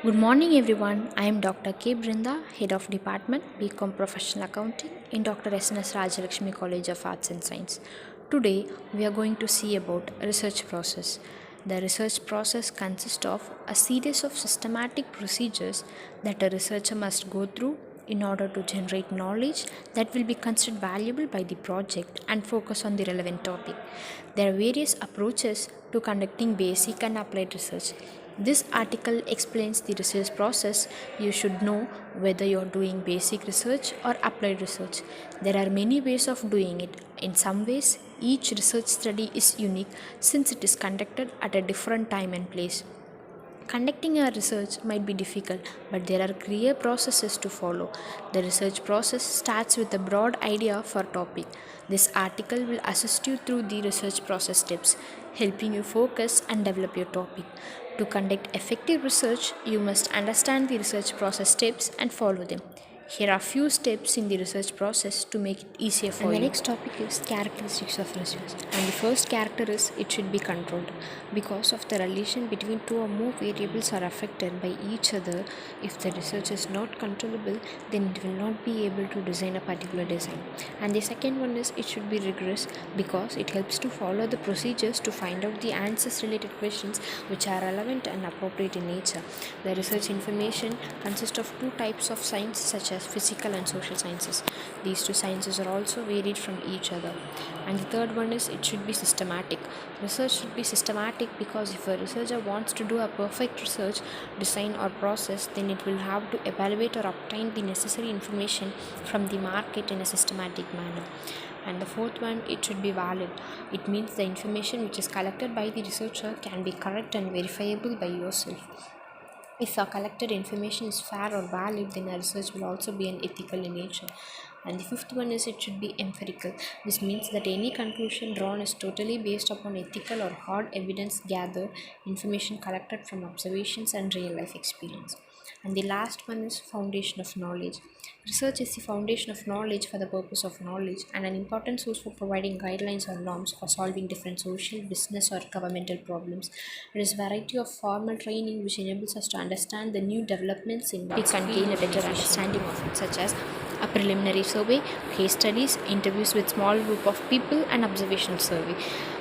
Good morning, everyone. I am Dr. K. Brinda, Head of Department, BCom Professional Accounting in Dr. S.N.S. Rajalakshmi College of Arts and Science. Today, we are going to see about research process. The research process consists of a series of systematic procedures that a researcher must go through in order to generate knowledge that will be considered valuable by the project and focus on the relevant topic. There are various approaches to conducting basic and applied research. This article explains the research process. You should know whether you are doing basic research or applied research. There are many ways of doing it. In some ways, each research study is unique since it is conducted at a different time and place. Conducting a research might be difficult, but there are clear processes to follow. The research process starts with a broad idea for topic. This article will assist you through the research process steps, helping you focus and develop your topic. To conduct effective research, you must understand the research process steps and follow them. Here are few steps in the research process to make it easier for you. And the next topic is characteristics of research. And the first character is it should be controlled. Because of the relation between two or more variables are affected by each other, if the research is not controllable, then it will not be able to design a particular design. And the second one is it should be rigorous because it helps to follow the procedures to find out the answers related questions which are relevant and appropriate in nature. The research information consists of two types of science such as physical and social sciences. These two sciences are also varied from each other. And the third one is it should be systematic. Research should be systematic because if a researcher wants to do a perfect research design or process, then it will have to evaluate or obtain the necessary information from the market in a systematic manner. And the fourth one, it should be valid. It means the information which is collected by the researcher can be correct and verifiable by yourself. If a collected information is fair or valid, then a research will also be an ethical in nature. And the fifth one is it should be empirical. This means that any conclusion drawn is totally based upon ethical or hard evidence gathered, information collected from observations and real life experience. And the last one is foundation of knowledge. Research is the foundation of knowledge for the purpose of knowledge and an important source for providing guidelines or norms for solving different social, business, or governmental problems. It is a variety of formal training which enables us to understand the new developments in we can gain a better understanding of it, such as a preliminary survey, case studies, interviews with small group of people, and observational survey.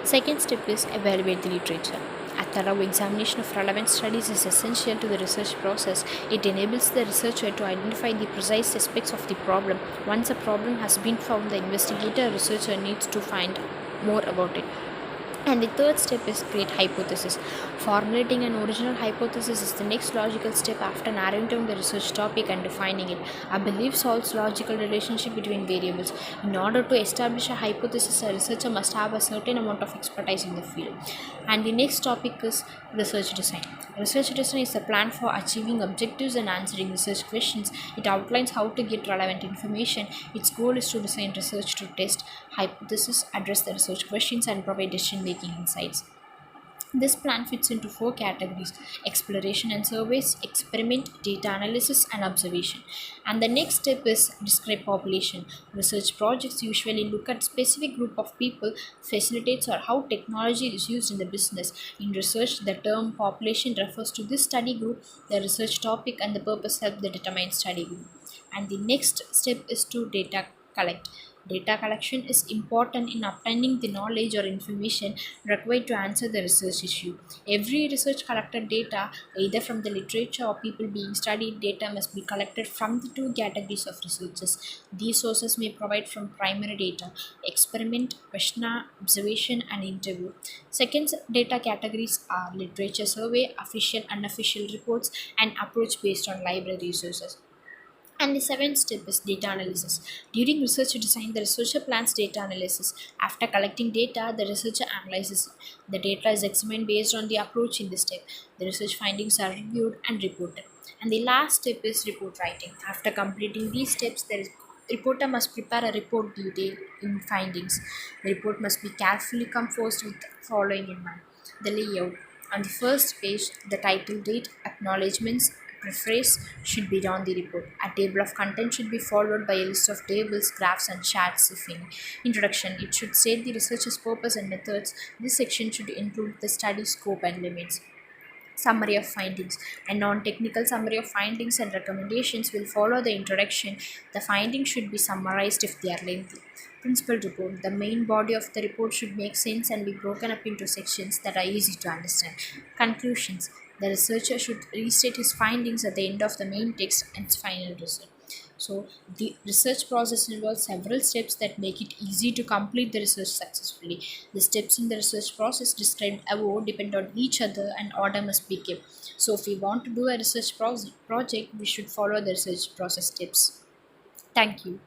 Second step is evaluate the literature. A thorough examination of relevant studies is essential to the research process. It enables the researcher to identify the precise aspects of the problem. Once a problem has been found, the investigator or researcher needs to find more about it. And the third step is create hypothesis. Formulating an original hypothesis is the next logical step after narrowing down the research topic and defining it. A belief solves logical relationship between variables. In order to establish a hypothesis, a researcher must have a certain amount of expertise in the field. And the next topic is research design. Research design is a plan for achieving objectives and answering research questions. It outlines how to get relevant information. Its goal is to design research to test hypotheses, address the research questions, and provide decision-making insights. This plan fits into four categories: exploration and surveys, experiment, data analysis, and observation. And the next step is describe population. Research projects usually look at specific group of people, facilitates, or how technology is used in the business. In research, the term population refers to this study group, the research topic, and the purpose help the determined study group. And the next step is to data collect. Data collection is important in obtaining the knowledge or information required to answer the research issue. Every research collected data, either from the literature or people being studied, data must be collected from the two categories of researches. These sources may provide from primary data, experiment, questionnaire, observation, and interview. Second data categories are literature survey, official, unofficial reports, and approach based on library resources. And the seventh step is data analysis. During research design, the researcher plans data analysis. After collecting data, the researcher analyzes it. The data is examined based on the approach in this step. The research findings are reviewed and reported. And the last step is report writing. After completing these steps, the reporter must prepare a report detailed in findings. The report must be carefully composed with the following in mind: the layout. On the first page, the title, date, acknowledgements, preface should be on the report. A table of content should be followed by a list of tables, graphs, and charts if any. Introduction. It should state the researcher's purpose and methods. This section should include the study scope and limits. Summary of findings. A non-technical summary of findings and recommendations will follow the introduction. The findings should be summarized if they are lengthy. Principal report. The main body of the report should make sense and be broken up into sections that are easy to understand. Conclusions. The researcher should restate his findings at the end of the main text and its final result. So, the research process involves several steps that make it easy to complete the research successfully. The steps in the research process described above depend on each other and order must be kept. So, if we want to do a research project, we should follow the research process steps. Thank you.